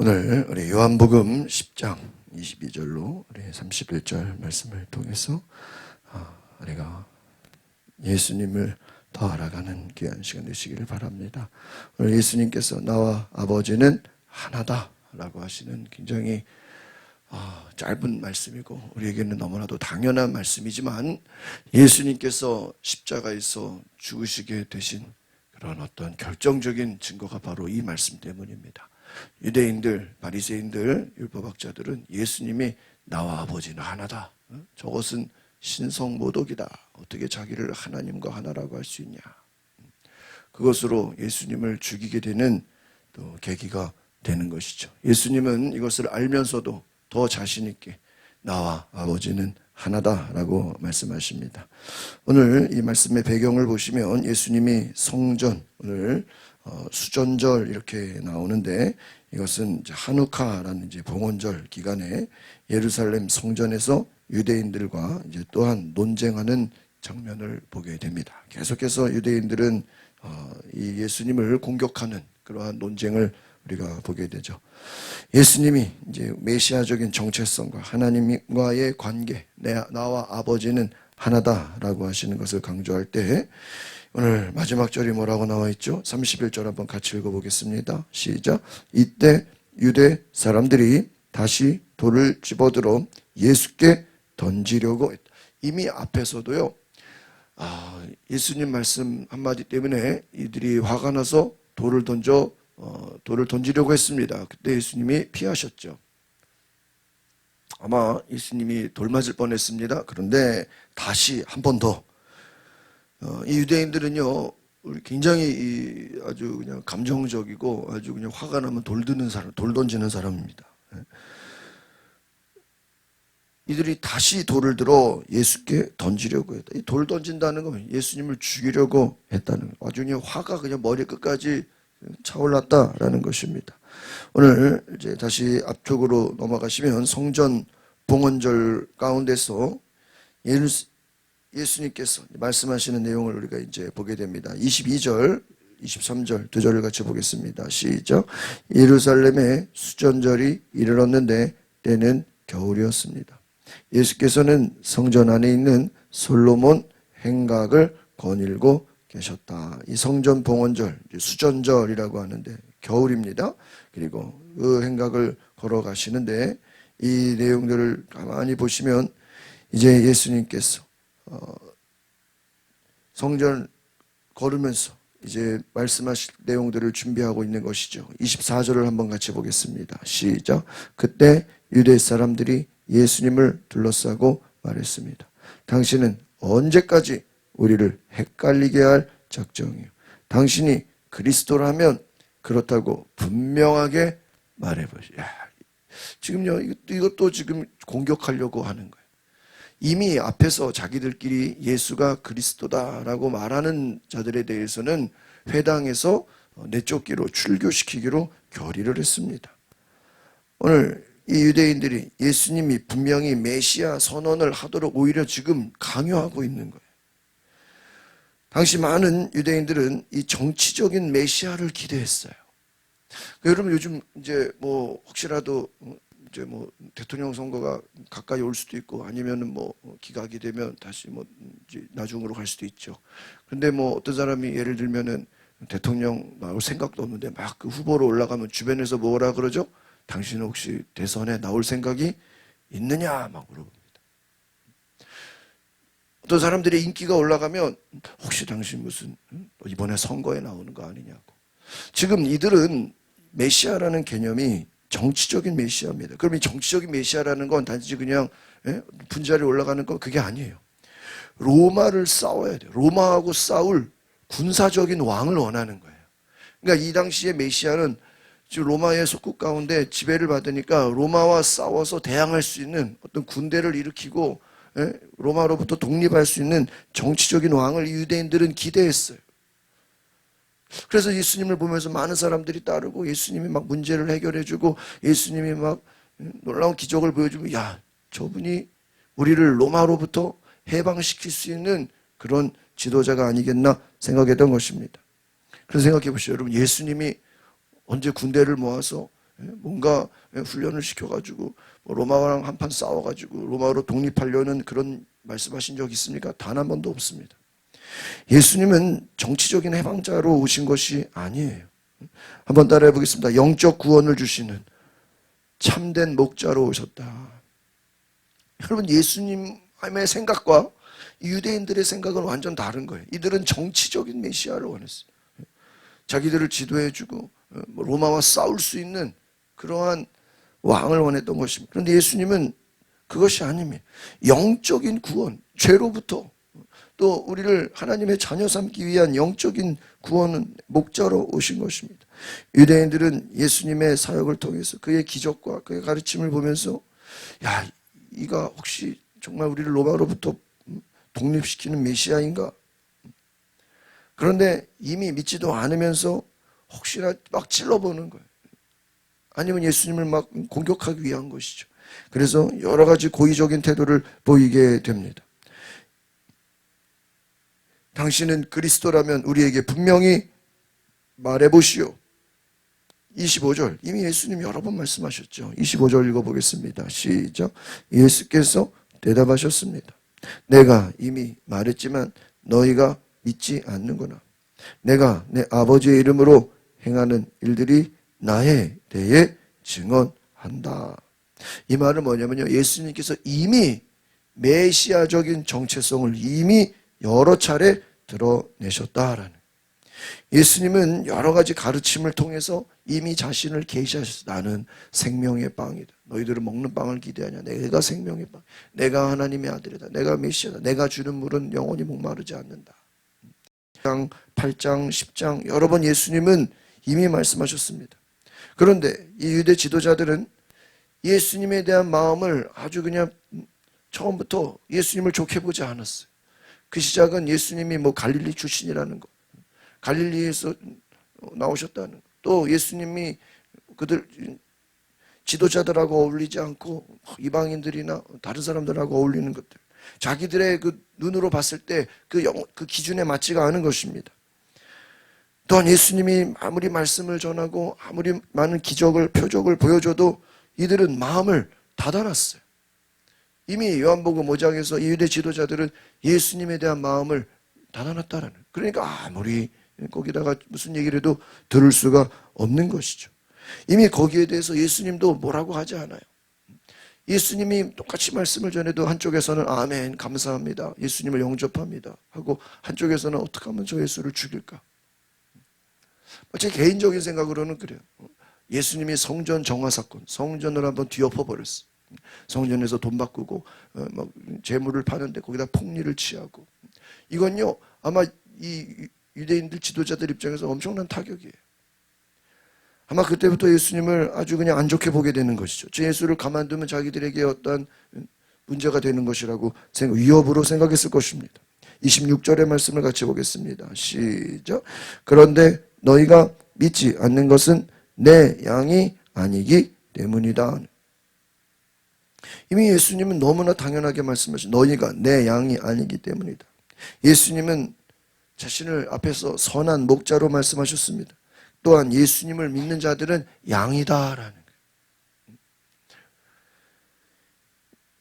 오늘 우리 요한복음 10장 22절로 우리 31절 말씀을 통해서 우리가 예수님을 더 알아가는 귀한 시간 되시기를 바랍니다. 오늘 예수님께서 나와 아버지는 하나다 라고 하시는 굉장히 짧은 말씀이고 우리에게는 너무나도 당연한 말씀이지만 예수님께서 십자가에서 죽으시게 되신 그런 어떤 결정적인 증거가 바로 이 말씀 때문입니다. 유대인들, 바리새인들, 율법학자들은 예수님이 나와 아버지는 하나다. 저것은 신성모독이다. 어떻게 자기를 하나님과 하나라고 할 수 있냐. 그것으로 예수님을 죽이게 되는 또 계기가 되는 것이죠. 예수님은 이것을 알면서도 더 자신 있게 나와 아버지는 하나다라고 말씀하십니다. 오늘 이 말씀의 배경을 보시면 예수님이 성전, 오늘 수전절 이렇게 나오는데 이것은 하누카라는 이제 봉헌절 기간에 예루살렘 성전에서 유대인들과 이제 또한 논쟁하는 장면을 보게 됩니다. 계속해서 유대인들은 이 예수님을 공격하는 그러한 논쟁을 우리가 보게 되죠. 예수님이 이제 메시아적인 정체성과 하나님과의 관계, 나와 아버지는 하나다라고 하시는 것을 강조할 때 오늘 마지막 절이 뭐라고 나와 있죠? 31절 한번 같이 읽어보겠습니다. 시작. 이때 유대 사람들이 다시 돌을 집어들어 예수께 던지려고 했다. 이미 앞에서도요, 예수님 말씀 한마디 때문에 이들이 화가 나서 돌을 던지려고 했습니다. 그때 예수님이 피하셨죠. 아마 예수님이 돌 맞을 뻔했습니다. 그런데 다시 한 번 더. 이 유대인들은요, 굉장히 아주 그냥 감정적이고 아주 그냥 화가 나면 돌 던지는 사람입니다. 이들이 다시 돌을 들어 예수께 던지려고 했다. 이 돌 던진다는 건 예수님을 죽이려고 했다는 거예요. 아주 그냥 화가 그냥 머리 끝까지 차올랐다라는 것입니다. 오늘 이제 다시 앞쪽으로 넘어가시면 성전 봉헌절 가운데서 예수님께서 말씀하시는 내용을 우리가 이제 보게 됩니다. 22절, 23절 두 절을 같이 보겠습니다. 시작. 예루살렘에 수전절이 이르렀는데 때는 겨울이었습니다. 예수께서는 성전 안에 있는 솔로몬 행각을 거닐고 계셨다. 이 성전 봉헌절, 수전절이라고 하는데 겨울입니다. 그리고 그 행각을 걸어가시는데 이 내용들을 가만히 보시면 이제 예수님께서 성전 걸으면서 이제 말씀하실 내용들을 준비하고 있는 것이죠. 24절을 한번 같이 보겠습니다. 시작. 그때 유대 사람들이 예수님을 둘러싸고 말했습니다. 당신은 언제까지 우리를 헷갈리게 할 작정이요? 당신이 그리스도라면 그렇다고 분명하게 말해보시오. 지금요, 이것도 지금 공격하려고 하는 거예요. 이미 앞에서 자기들끼리 예수가 그리스도다라고 말하는 자들에 대해서는 회당에서 내쫓기로 출교시키기로 결의를 했습니다. 오늘 이 유대인들이 예수님이 분명히 메시아 선언을 하도록 오히려 지금 강요하고 있는 거예요. 당시 많은 유대인들은 이 정치적인 메시아를 기대했어요. 여러분 요즘 이제 뭐 혹시라도 이제 뭐 대통령 선거가 가까이 올 수도 있고 아니면은 뭐 기각이 되면 다시 뭐 이제 나중으로 갈 수도 있죠. 그런데 뭐 어떤 사람이 예를 들면은 대통령 나올 생각도 없는데 막 그 후보로 올라가면 주변에서 뭐라 그러죠? 당신은 혹시 대선에 나올 생각이 있느냐 막 물어봅니다. 어떤 사람들의 인기가 올라가면 혹시 당신 무슨 이번에 선거에 나오는 거 아니냐고. 지금 이들은 메시아라는 개념이 정치적인 메시아입니다. 그럼 이 정치적인 메시아라는 건 단지 그냥 분자리에 올라가는 거 그게 아니에요. 로마를 싸워야 돼요. 로마하고 싸울 군사적인 왕을 원하는 거예요. 그러니까 이 당시의 메시아는 지금 로마의 속국 가운데 지배를 받으니까 로마와 싸워서 대항할 수 있는 어떤 군대를 일으키고 로마로부터 독립할 수 있는 정치적인 왕을 유대인들은 기대했어요. 그래서 예수님을 보면서 많은 사람들이 따르고 예수님이 막 문제를 해결해주고 예수님이 막 놀라운 기적을 보여주면 야, 저분이 우리를 로마로부터 해방시킬 수 있는 그런 지도자가 아니겠나 생각했던 것입니다. 그래서 생각해 보시죠. 여러분 예수님이 언제 군대를 모아서 뭔가 훈련을 시켜가지고 로마랑 한판 싸워가지고 로마로 독립하려는 그런 말씀하신 적 있습니까? 단 한 번도 없습니다. 예수님은 정치적인 해방자로 오신 것이 아니에요. 한번 따라해 보겠습니다. 영적 구원을 주시는 참된 목자로 오셨다. 여러분, 예수님의 생각과 유대인들의 생각은 완전 다른 거예요. 이들은 정치적인 메시아를 원했어요. 자기들을 지도해주고 로마와 싸울 수 있는 그러한 왕을 원했던 것입니다. 그런데 예수님은 그것이 아닙니다. 영적인 구원, 죄로부터 또 우리를 하나님의 자녀 삼기 위한 영적인 구원은 목자로 오신 것입니다. 유대인들은 예수님의 사역을 통해서 그의 기적과 그의 가르침을 보면서 야, 이가 혹시 정말 우리를 로마로부터 독립시키는 메시아인가? 그런데 이미 믿지도 않으면서 혹시나 막 찔러보는 거예요. 아니면 예수님을 막 공격하기 위한 것이죠. 그래서 여러 가지 고의적인 태도를 보이게 됩니다. 당신은 그리스도라면 우리에게 분명히 말해보시오. 25절, 이미 예수님 여러 번 말씀하셨죠. 25절 읽어보겠습니다. 시작. 예수께서 대답하셨습니다. 내가 이미 말했지만 너희가 믿지 않는구나. 내가 내 아버지의 이름으로 행하는 일들이 나에 대해 증언한다. 이 말은 뭐냐면요, 예수님께서 이미 메시아적인 정체성을 이미 여러 차례 드러내셨다라는. 예수님은 여러 가지 가르침을 통해서 이미 자신을 계시하셨어. 나는 생명의 빵이다. 너희들은 먹는 빵을 기대하냐? 내가 생명의 빵. 내가 하나님의 아들이다. 내가 메시아다. 내가 주는 물은 영원히 목마르지 않는다. 8장, 10장 여러 번 예수님은 이미 말씀하셨습니다. 그런데 이 유대 지도자들은 예수님에 대한 마음을 아주 그냥 처음부터 예수님을 좋게 보지 않았어요. 그 시작은 예수님이 갈릴리 출신이라는 것, 갈릴리에서 나오셨다는 것, 또 예수님이 그들 지도자들하고 어울리지 않고 이방인들이나 다른 사람들하고 어울리는 것들, 자기들의 그 눈으로 봤을 때 그 기준에 맞지가 않은 것입니다. 또한 예수님이 아무리 말씀을 전하고 아무리 많은 기적을 표적을 보여줘도 이들은 마음을 닫아놨어요. 이미 요한복음 5장에서 이 유대 지도자들은 예수님에 대한 마음을 닫아놨다라는, 그러니까 아무리 거기다가 무슨 얘기를 해도 들을 수가 없는 것이죠. 이미 거기에 대해서 예수님도 뭐라고 하지 않아요. 예수님이 똑같이 말씀을 전해도 한쪽에서는 아멘 감사합니다, 예수님을 영접합니다 하고, 한쪽에서는 어떻게 하면 저 예수를 죽일까. 제 개인적인 생각으로는 그래요. 예수님이 성전 정화 사건, 성전을 한번 뒤엎어 버렸어요. 성전에서 돈 바꾸고 재물을 파는데 거기다 폭리를 취하고, 이건요 아마 이 유대인들 지도자들 입장에서 엄청난 타격이에요. 아마 그때부터 예수님을 아주 그냥 안 좋게 보게 되는 것이죠. 저 예수를 가만두면 자기들에게 어떤 문제가 되는 것이라고 위협으로 생각했을 것입니다. 26절의 말씀을 같이 보겠습니다. 시작. 그런데 너희가 믿지 않는 것은 내 양이 아니기 때문이다. 이미 예수님은 너무나 당연하게 말씀하신, 너희가 내 양이 아니기 때문이다. 예수님은 자신을 앞에서 선한 목자로 말씀하셨습니다. 또한 예수님을 믿는 자들은 양이다라는 거예요.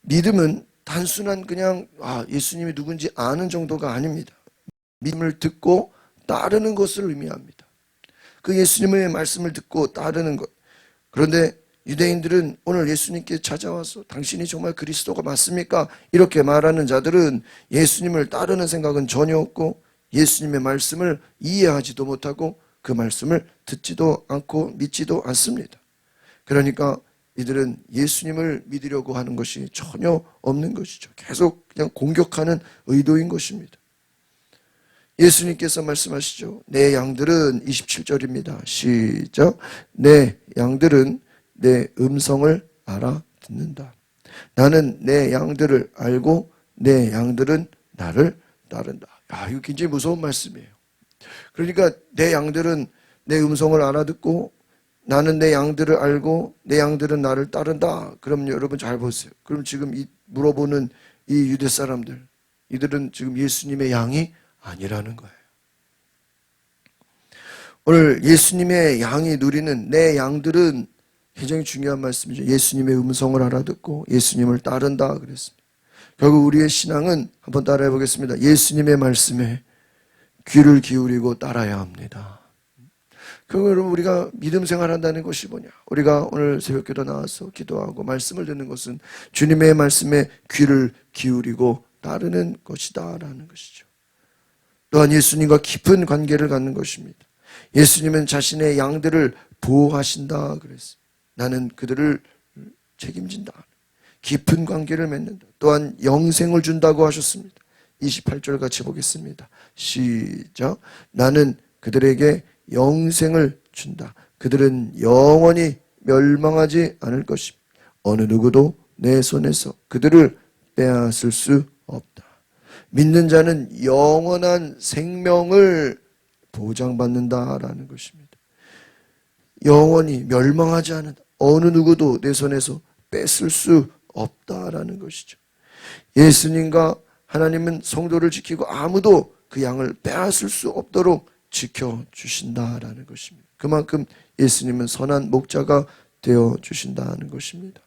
믿음은 단순한 그냥 예수님이 누군지 아는 정도가 아닙니다. 믿음을 듣고 따르는 것을 의미합니다. 그 예수님의 말씀을 듣고 따르는 것. 그런데 유대인들은 오늘 예수님께 찾아와서 당신이 정말 그리스도가 맞습니까? 이렇게 말하는 자들은 예수님을 따르는 생각은 전혀 없고 예수님의 말씀을 이해하지도 못하고 그 말씀을 듣지도 않고 믿지도 않습니다. 그러니까 이들은 예수님을 믿으려고 하는 것이 전혀 없는 것이죠. 계속 그냥 공격하는 의도인 것입니다. 예수님께서 말씀하시죠. 내 양들은 27절입니다. 시작. 내 양들은 내 음성을 알아듣는다. 나는 내 양들을 알고 내 양들은 나를 따른다. 이거 굉장히 무서운 말씀이에요. 그러니까 내 양들은 내 음성을 알아듣고 나는 내 양들을 알고 내 양들은 나를 따른다. 그럼 여러분 잘 보세요. 그럼 지금 물어보는 이 유대 사람들, 이들은 지금 예수님의 양이 아니라는 거예요. 오늘 예수님의 양이 누리는 내 양들은 굉장히 중요한 말씀이죠. 예수님의 음성을 알아듣고 예수님을 따른다 그랬습니다. 결국 우리의 신앙은 한번 따라해 보겠습니다. 예수님의 말씀에 귀를 기울이고 따라야 합니다. 그러면 우리가 믿음 생활한다는 것이 뭐냐? 우리가 오늘 새벽기도 나와서 기도하고 말씀을 듣는 것은 주님의 말씀에 귀를 기울이고 따르는 것이다라는 것이죠. 또한 예수님과 깊은 관계를 갖는 것입니다. 예수님은 자신의 양들을 보호하신다 그랬어요. 나는 그들을 책임진다. 깊은 관계를 맺는다. 또한 영생을 준다고 하셨습니다. 28절 같이 보겠습니다. 시작. 나는 그들에게 영생을 준다. 그들은 영원히 멸망하지 않을 것입니다. 어느 누구도 내 손에서 그들을 빼앗을 수 없다. 믿는 자는 영원한 생명을 보장받는다라는 것입니다. 영원히 멸망하지 않는다. 어느 누구도 내 손에서 뺏을 수 없다라는 것이죠. 예수님과 하나님은 성도를 지키고 아무도 그 양을 빼앗을 수 없도록 지켜주신다라는 것입니다. 그만큼 예수님은 선한 목자가 되어주신다는 것입니다.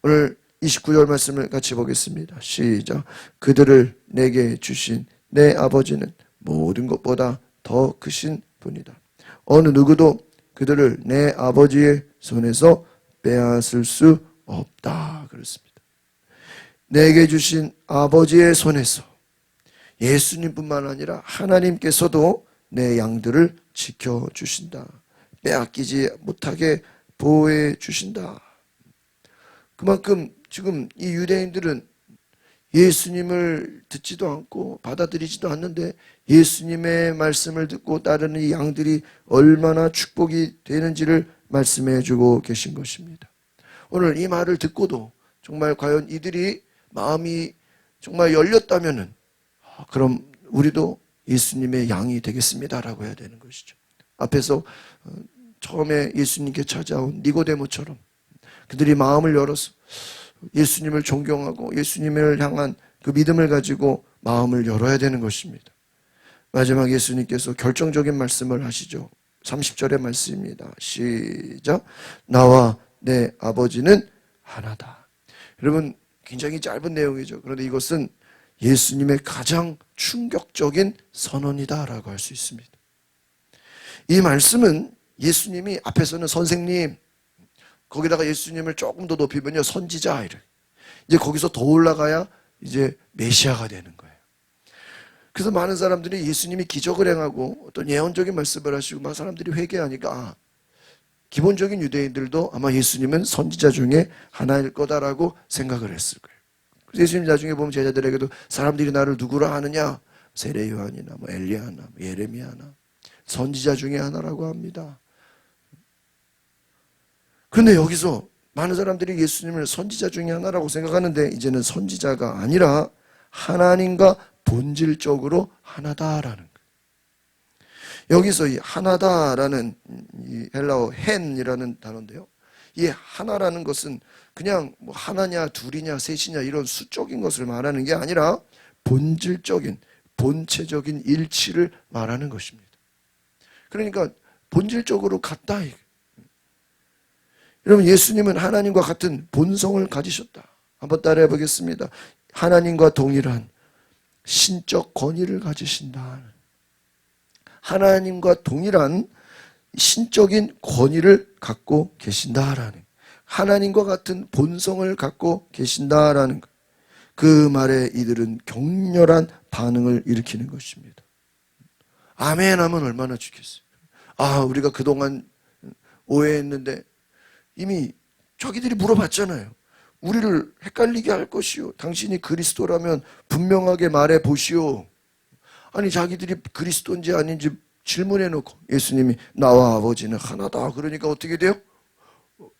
오늘 29절 말씀을 같이 보겠습니다. 시작. 그들을 내게 주신 내 아버지는 모든 것보다 더 크신 분이다. 어느 누구도 그들을 내 아버지의 손에서 빼앗을 수 없다. 그렇습니다. 내게 주신 아버지의 손에서 예수님뿐만 아니라 하나님께서도 내 양들을 지켜주신다. 빼앗기지 못하게 보호해 주신다. 그만큼 지금 이 유대인들은 예수님을 듣지도 않고 받아들이지도 않는데 예수님의 말씀을 듣고 따르는 이 양들이 얼마나 축복이 되는지를 말씀해 주고 계신 것입니다. 오늘 이 말을 듣고도 정말 과연 이들이 마음이 정말 열렸다면은 그럼 우리도 예수님의 양이 되겠습니다라고 해야 되는 것이죠. 앞에서 처음에 예수님께 찾아온 니고데모처럼 그들이 마음을 열어서 예수님을 존경하고 예수님을 향한 그 믿음을 가지고 마음을 열어야 되는 것입니다. 마지막 예수님께서 결정적인 말씀을 하시죠. 30절의 말씀입니다. 시작. 나와 내 아버지는 하나다. 여러분 굉장히 짧은 내용이죠. 그런데 이것은 예수님의 가장 충격적인 선언이다라고 할 수 있습니다. 이 말씀은 예수님이 앞에서는 선생님, 거기다가 예수님을 조금 더 높이면요 선지자 이래. 이제 거기서 더 올라가야 이제 메시아가 되는 거예요. 그래서 많은 사람들이 예수님이 기적을 행하고 어떤 예언적인 말씀을 하시고 막 사람들이 회개하니까 기본적인 유대인들도 아마 예수님은 선지자 중에 하나일 거다라고 생각을 했을 거예요. 그래서 예수님 나중에 보면 제자들에게도 사람들이 나를 누구라 하느냐? 세례 요한이나 뭐 엘리야나 뭐 예레미야나 선지자 중에 하나라고 합니다. 그런데 여기서 많은 사람들이 예수님을 선지자 중에 하나라고 생각하는데 이제는 선지자가 아니라 하나님과 본질적으로 하나다라는 거예요. 여기서 이 하나다라는 이 헬라어 헨이라는 단어인데요. 이 하나라는 것은 그냥 뭐 하나냐 둘이냐 셋이냐 이런 수적인 것을 말하는 게 아니라 본질적인 본체적인 일치를 말하는 것입니다. 그러니까 본질적으로 같다. 여러분 예수님은 하나님과 같은 본성을 가지셨다. 한번 따라해 보겠습니다. 하나님과 동일한 신적 권위를 가지신다. 하나님과 동일한 신적인 권위를 갖고 계신다라는, 하나님과 같은 본성을 갖고 계신다라는 것. 그 말에 이들은 격렬한 반응을 일으키는 것입니다. 아멘 하면 얼마나 좋겠어요. 아, 우리가 그동안 오해했는데 이미 자기들이 물어봤잖아요. 우리를 헷갈리게 할 것이요. 당신이 그리스도라면 분명하게 말해 보시오. 아니 자기들이 그리스도인지 아닌지 질문해 놓고 예수님이 나와 아버지는 하나다. 그러니까 어떻게 돼요?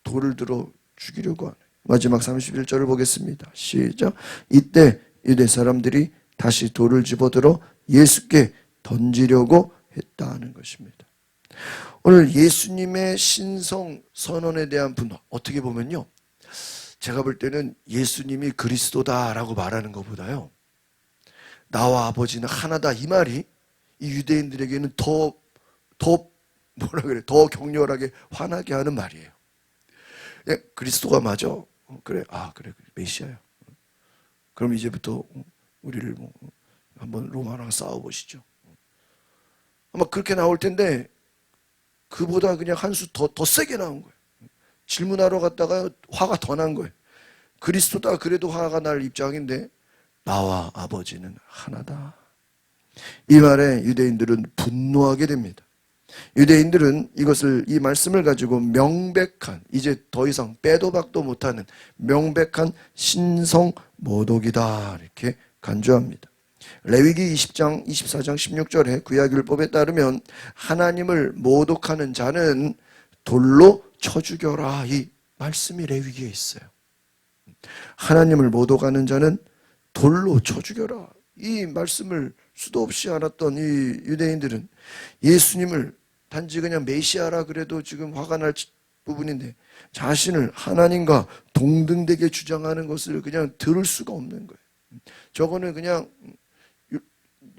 돌을 들어 죽이려고 하네. 마지막 31절을 보겠습니다. 시작. 이때 유대 사람들이 다시 돌을 집어들어 예수께 던지려고 했다는 것입니다. 오늘 예수님의 신성 선언에 대한 분노, 어떻게 보면요, 제가 볼 때는 예수님이 그리스도다라고 말하는 것보다요, 나와 아버지는 하나다 이 말이 이 유대인들에게는 더 격렬하게 화나게 하는 말이에요. 예, 그리스도가 맞아. 그래, 그래, 메시아야. 그럼 이제부터 우리를 한번 로마랑 싸워보시죠. 아마 그렇게 나올 텐데 그보다 그냥 한 수 더 세게 나온 거예요. 질문하러 갔다가 화가 더 난 거예요. 그리스도다 그래도 화가 날 입장인데 나와 아버지는 하나다. 이 말에 유대인들은 분노하게 됩니다. 유대인들은 이 말씀을 가지고 명백한, 이제 더 이상 빼도 박도 못하는 명백한 신성 모독이다 이렇게 간주합니다. 레위기 20장, 24장, 16절에 구약율법에 따르면 하나님을 모독하는 자는 돌로 쳐 죽여라, 이 말씀이 레위기에 있어요. 하나님을 모독하는 자는 돌로 쳐 죽여라, 이 말씀을 수도 없이 알았던 이 유대인들은 예수님을 단지 그냥 메시아라 그래도 지금 화가 날 부분인데 자신을 하나님과 동등되게 주장하는 것을 그냥 들을 수가 없는 거예요. 저거는 그냥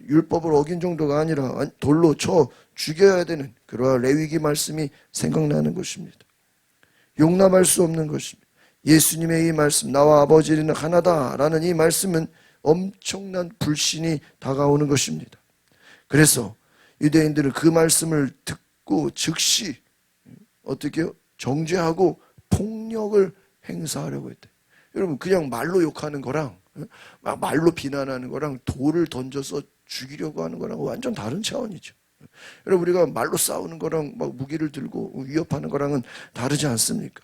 율법을 어긴 정도가 아니라 돌로 쳐 죽여야 되는 그러한 레위기 말씀이 생각나는 것입니다. 용납할 수 없는 것입니다. 예수님의 이 말씀, 나와 아버지는 하나다라는 이 말씀은 엄청난 불신이 다가오는 것입니다. 그래서 유대인들은 그 말씀을 듣고 즉시 어떻게 정죄하고 폭력을 행사하려고 했대. 여러분, 그냥 말로 욕하는 거랑 막 말로 비난하는 거랑 돌을 던져서 죽이려고 하는 거랑 완전 다른 차원이죠. 여러분, 우리가 말로 싸우는 거랑 막 무기를 들고 위협하는 거랑은 다르지 않습니까?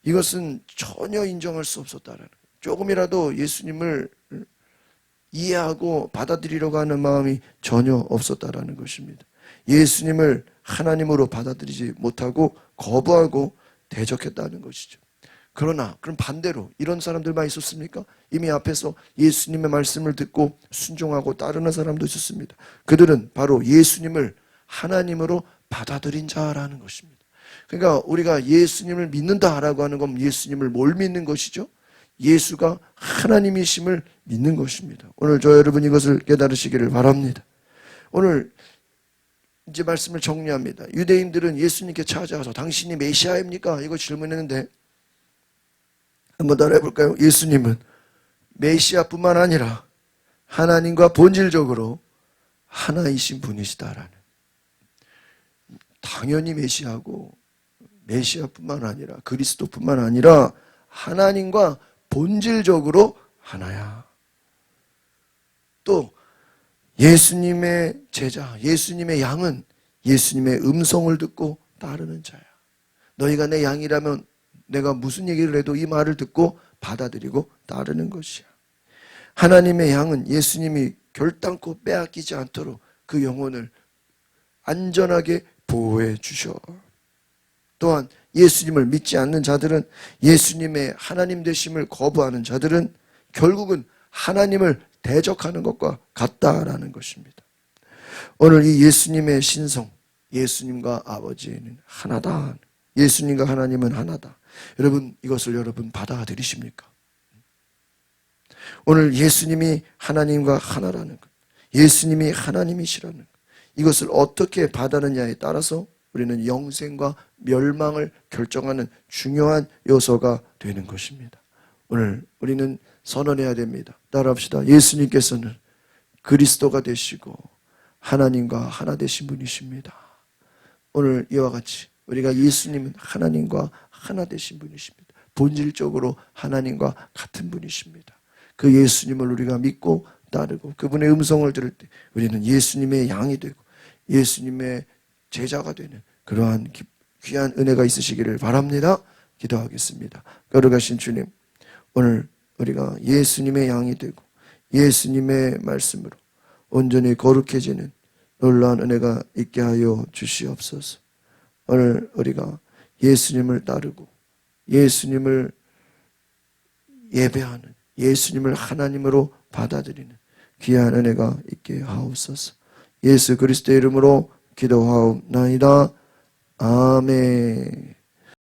이것은 전혀 인정할 수 없었다라는 거예요. 조금이라도 예수님을 이해하고 받아들이려고 하는 마음이 전혀 없었다라는 것입니다. 예수님을 하나님으로 받아들이지 못하고 거부하고 대적했다는 것이죠. 그러나 그럼 반대로 이런 사람들만 있었습니까? 이미 앞에서 예수님의 말씀을 듣고 순종하고 따르는 사람도 있었습니다. 그들은 바로 예수님을 하나님으로 받아들인 자라는 것입니다. 그러니까 우리가 예수님을 믿는다라고 하는 건 예수님을 뭘 믿는 것이죠? 예수가 하나님이심을 믿는 것입니다. 오늘 저 여러분 이것을 깨달으시기를 바랍니다. 오늘 이제 말씀을 정리합니다. 유대인들은 예수님께 찾아와서 당신이 메시아입니까? 이거 질문했는데 한번 따라해 볼까요? 예수님은 메시아뿐만 아니라 하나님과 본질적으로 하나이신 분이시다라는, 당연히 메시아고 메시아뿐만 아니라 그리스도뿐만 아니라 하나님과 본질적으로 하나야. 또 예수님의 제자, 예수님의 양은 예수님의 음성을 듣고 따르는 자야. 너희가 내 양이라면 내가 무슨 얘기를 해도 이 말을 듣고 받아들이고 따르는 것이야. 하나님의 양은 예수님이 결단코 빼앗기지 않도록 그 영혼을 안전하게 보호해 주셔. 또한 예수님을 믿지 않는 자들은, 예수님의 하나님 되심을 거부하는 자들은 결국은 하나님을 대적하는 것과 같다라는 것입니다. 오늘 이 예수님의 신성, 예수님과 아버지는 하나다. 예수님과 하나님은 하나다. 여러분, 이것을 여러분 받아들이십니까? 오늘 예수님이 하나님과 하나라는 것, 예수님이 하나님이시라는 것, 이것을 어떻게 받아느냐에 따라서 우리는 영생과 멸망을 결정하는 중요한 요소가 되는 것입니다. 오늘 우리는 선언해야 됩니다. 따라합시다. 예수님께서는 그리스도가 되시고 하나님과 하나 되신 분이십니다. 오늘 이와 같이 우리가 예수님은 하나님과 하나 되신 분이십니다. 본질적으로 하나님과 같은 분이십니다. 그 예수님을 우리가 믿고 따르고 그분의 음성을 들을 때 우리는 예수님의 양이 되고 예수님의 제자가 되는 그러한 귀한 은혜가 있으시기를 바랍니다. 기도하겠습니다. 거룩하신 주님, 오늘 우리가 예수님의 양이 되고 예수님의 말씀으로 온전히 거룩해지는 놀라운 은혜가 있게 하여 주시옵소서. 오늘 우리가 예수님을 따르고 예수님을 예배하는, 예수님을 하나님으로 받아들이는 귀한 은혜가 있게 하옵소서. 예수 그리스도의 이름으로 기도하옵나이다. 아멘.